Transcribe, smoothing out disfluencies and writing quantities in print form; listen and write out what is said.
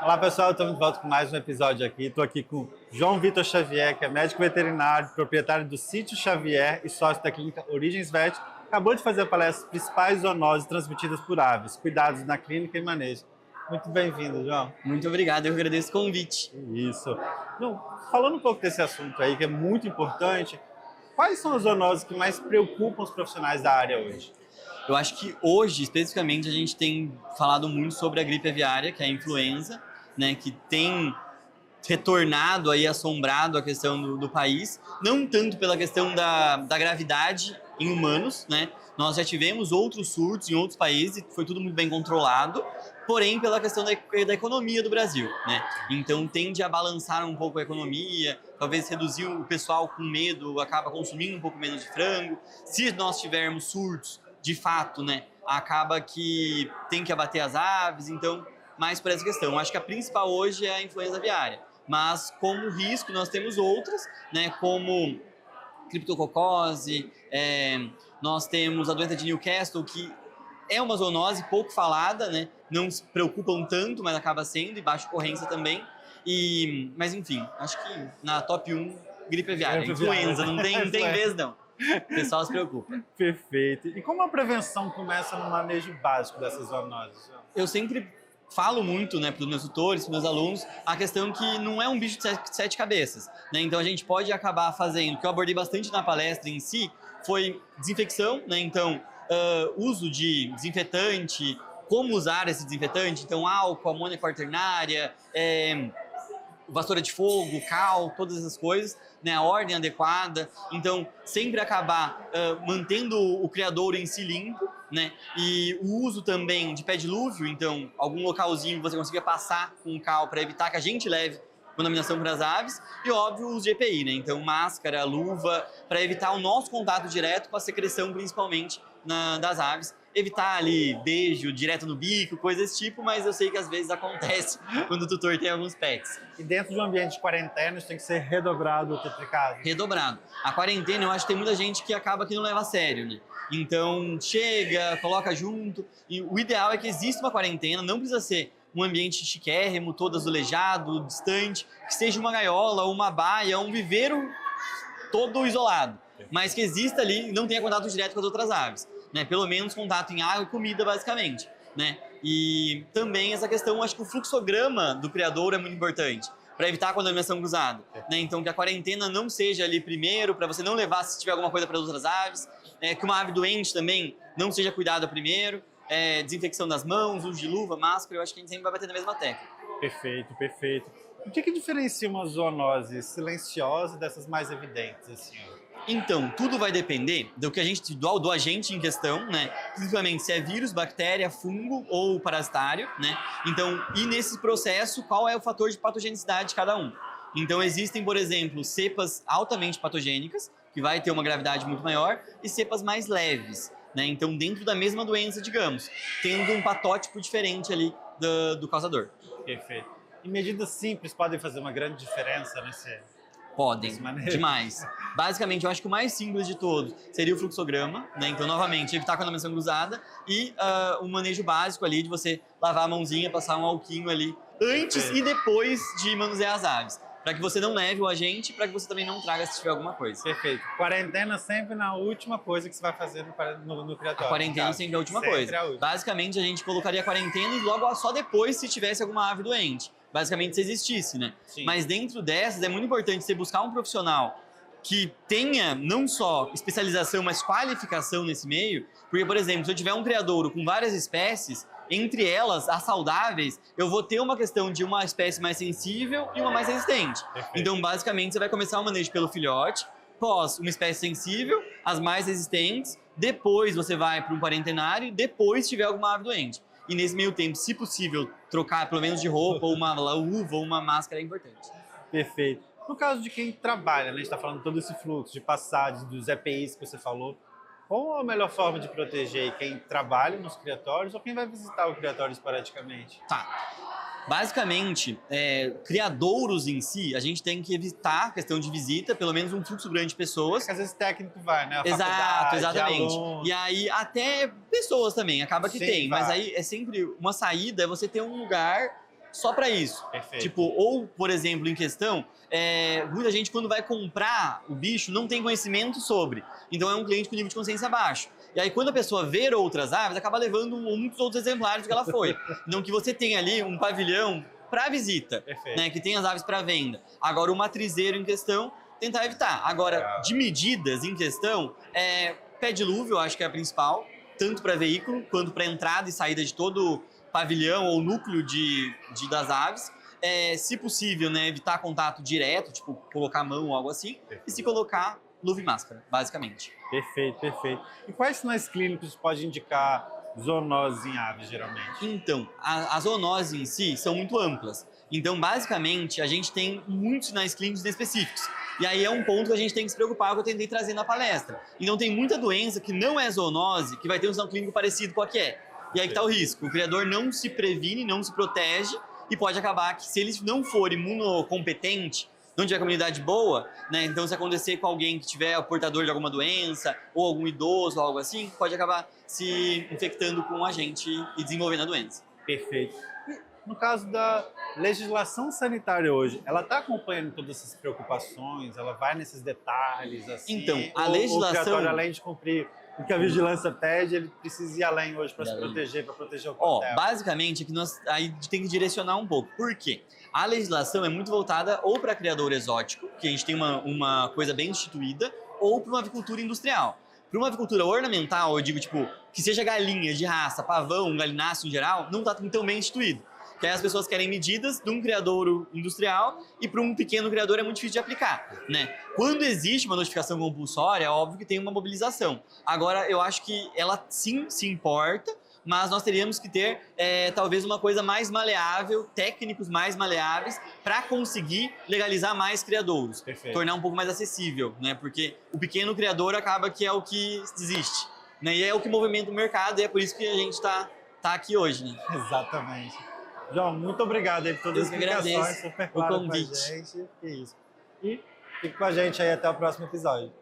Olá pessoal, estamos de volta com mais um episódio aqui. Estou aqui com João Vitor Xavier, que é médico veterinário, proprietário do Sítio Xavier e sócio da clínica Origens Vet. Acabou de fazer a palestra Principais Zoonoses Transmitidas por Aves, Cuidados na Clínica e Manejo. Muito bem-vindo, João. Muito obrigado, eu agradeço o convite. Isso. João, falando um pouco desse assunto aí, que é muito importante, quais são as zoonoses que mais preocupam os profissionais da área hoje? Eu acho que hoje, especificamente, a gente tem falado muito sobre a gripe aviária, que é a influenza, né, que tem retornado aí, assombrado a questão do país, não tanto pela questão da gravidade em humanos, né? Nós já tivemos outros surtos em outros países, foi tudo muito bem controlado, porém pela questão da economia do Brasil, né? Então tende a balançar um pouco a economia, talvez reduzir o pessoal com medo, acaba consumindo um pouco menos de frango. Se nós tivermos surtos, de fato, né, acaba que tem que abater as aves, então mais por essa questão. Acho que a principal hoje é a influenza aviária, mas como risco nós temos outras, né, como criptococose, nós temos a doença de Newcastle, que é uma zoonose pouco falada, né, não se preocupam tanto, mas acaba sendo, e baixa ocorrência também. Mas enfim, acho que na top 1, gripe aviária, influenza, não tem vez não. O pessoal se preocupa. Perfeito. E como a prevenção começa no manejo básico dessas zoonoses, João? Eu sempre falo muito, né, para os meus tutores, para os meus alunos, a questão que não é um bicho de sete cabeças, né? Então a gente pode acabar fazendo, o que eu abordei bastante na palestra em si, foi desinfecção, né? Então, uso de desinfetante, como usar esse desinfetante, então álcool, amônia quaternária, vassoura de fogo, cal, todas essas coisas, né, a ordem adequada. Então, sempre acabar mantendo o criadouro em si limpo, né, e o uso também de pé dilúvio, então, algum localzinho que você consiga passar com cal para evitar que a gente leve contaminação para as aves, e óbvio o uso de EPI, né, então máscara, luva, para evitar o nosso contato direto com a secreção, principalmente das aves, evitar ali beijo direto no bico, coisas desse tipo, mas eu sei que às vezes acontece quando o tutor tem alguns pets. E dentro de um ambiente de quarentena, isso tem que ser redobrado ou triplicado? Redobrado. A quarentena, eu acho que tem muita gente que acaba que não leva a sério, né? Então, chega, coloca junto, e o ideal é que exista uma quarentena, não precisa ser um ambiente chiquérrimo, todo azulejado, distante, que seja uma gaiola, uma baia, um viveiro todo isolado, mas que exista ali e não tenha contato direto com as outras aves, né? Pelo menos contato em água e comida, basicamente, né? E também essa questão, acho que o fluxograma do criador é muito importante, para evitar a contaminação cruzada, né? Então que a quarentena não seja ali primeiro, para você não levar se tiver alguma coisa para as outras aves, que uma ave doente também não seja cuidada primeiro, desinfecção das mãos, uso de luva, máscara, eu acho que a gente sempre vai bater na mesma tecla. Perfeito, perfeito. O que diferencia uma zoonose silenciosa dessas mais evidentes, assim? Então, tudo vai depender do agente em questão, né? Principalmente se é vírus, bactéria, fungo ou parasitário, né? Então, e nesse processo, qual é o fator de patogenicidade de cada um? Então, existem, por exemplo, cepas altamente patogênicas, que vai ter uma gravidade muito maior, e cepas mais leves, né? Então, dentro da mesma doença, digamos, tendo um patótipo diferente ali do causador. Perfeito. E medidas simples podem fazer uma grande diferença nesse... Podem, demais. Basicamente, eu acho que o mais simples de todos seria o fluxograma, né? Então, novamente, evitar a contaminação cruzada e o manejo básico ali de você lavar a mãozinha, passar um alquinho ali antes e depois de manusear as aves. Para que você não leve o agente, para que você também não traga se tiver alguma coisa. Perfeito. Quarentena sempre na última coisa que você vai fazer no criatório. A quarentena sempre é a última coisa. Basicamente, a gente colocaria a quarentena e logo só depois se tivesse alguma ave doente. Basicamente, se existisse, né? Sim. Mas dentro dessas, é muito importante você buscar um profissional que tenha não só especialização, mas qualificação nesse meio. Porque, por exemplo, se eu tiver um criadouro com várias espécies, entre elas, as saudáveis, eu vou ter uma questão de uma espécie mais sensível e uma mais resistente. Perfeito. Então, basicamente, você vai começar o manejo pelo filhote, pós uma espécie sensível, as mais resistentes, depois você vai para um quarentenário, depois se tiver alguma ave doente. E nesse meio tempo, se possível, trocar pelo menos de roupa, ou uma luva, ou uma máscara é importante. Perfeito. No caso de quem trabalha, né, a gente está falando todo esse fluxo de passagem, dos EPIs que você falou, qual a melhor forma de proteger quem trabalha nos criatórios ou quem vai visitar o criatório esporadicamente? Tá. Basicamente, criadouros em si, a gente tem que evitar a questão de visita, pelo menos um fluxo grande de pessoas. Porque às vezes técnico vai, né? A Exato, faculdade, exatamente. aluno. E aí, até pessoas também, acaba que Sim, tem. Mas vai. aí é sempre uma saída, é você ter um lugar só para isso. Perfeito. Tipo, ou, por exemplo, em questão, muita gente quando vai comprar o bicho não tem conhecimento sobre. Então é um cliente com nível de consciência baixo. E aí quando a pessoa vê outras aves, acaba levando muitos outros exemplares do que ela foi. Então que você tem ali um pavilhão para visita, Perfeito. né, que tem as aves para venda. Agora o matrizeiro em questão, tentar evitar. Agora, de medidas em questão, pé dilúvio, eu acho que é a principal, tanto para veículo quanto para entrada e saída de todo pavilhão ou núcleo das aves. Se possível, né, evitar contato direto, tipo colocar a mão ou algo assim, Perfeito. e se colocar luva e máscara, basicamente. Perfeito, perfeito. E quais sinais clínicos pode indicar zoonose em aves, geralmente? Então, as zoonoses em si são muito amplas. Então, basicamente, a gente tem muitos sinais clínicos específicos. E aí é um ponto que a gente tem que se preocupar, que eu tentei trazer na palestra. Então, tem muita doença que não é zoonose, que vai ter um sinal clínico parecido com a que é. E aí que está o risco. O criador não se previne, não se protege, e pode acabar que, se ele não for imunocompetente, não tiver comunidade boa, né? Então, se acontecer com alguém que tiver o portador de alguma doença, ou algum idoso, ou algo assim, pode acabar se infectando com a gente e desenvolvendo a doença. Perfeito. E no caso da legislação sanitária hoje, ela está acompanhando todas essas preocupações? Ela vai nesses detalhes, assim? Então, a ou legislação- o criatório, além de cumprir o que a vigilância pede, ele precisa ir além hoje para se proteger, para proteger o hotel? Basicamente, é que nós aí tem que direcionar um pouco. Por quê? A legislação é muito voltada ou para criador exótico, que a gente tem uma coisa bem instituída, ou para uma avicultura industrial. Para uma avicultura ornamental, eu digo, tipo, que seja galinha de raça, pavão, galináceo em geral, não está tão bem instituído. Que aí as pessoas querem medidas de um criadouro industrial e para um pequeno criador é muito difícil de aplicar, né? Quando existe uma notificação compulsória, é óbvio que tem uma mobilização. Agora, eu acho que ela sim se importa, mas nós teríamos que ter talvez uma coisa mais maleável, técnicos mais maleáveis, para conseguir legalizar mais criadouros. Perfeito. Tornar um pouco mais acessível, né? Porque o pequeno criador acaba que é o que desiste, né? E é o que movimenta o mercado, e é por isso que a gente tá aqui hoje, né? Exatamente. João, muito obrigado aí por todas as Eu que explicações, agradeço super o claro convite. pra gente. Que isso. E fique com a gente aí até o próximo episódio.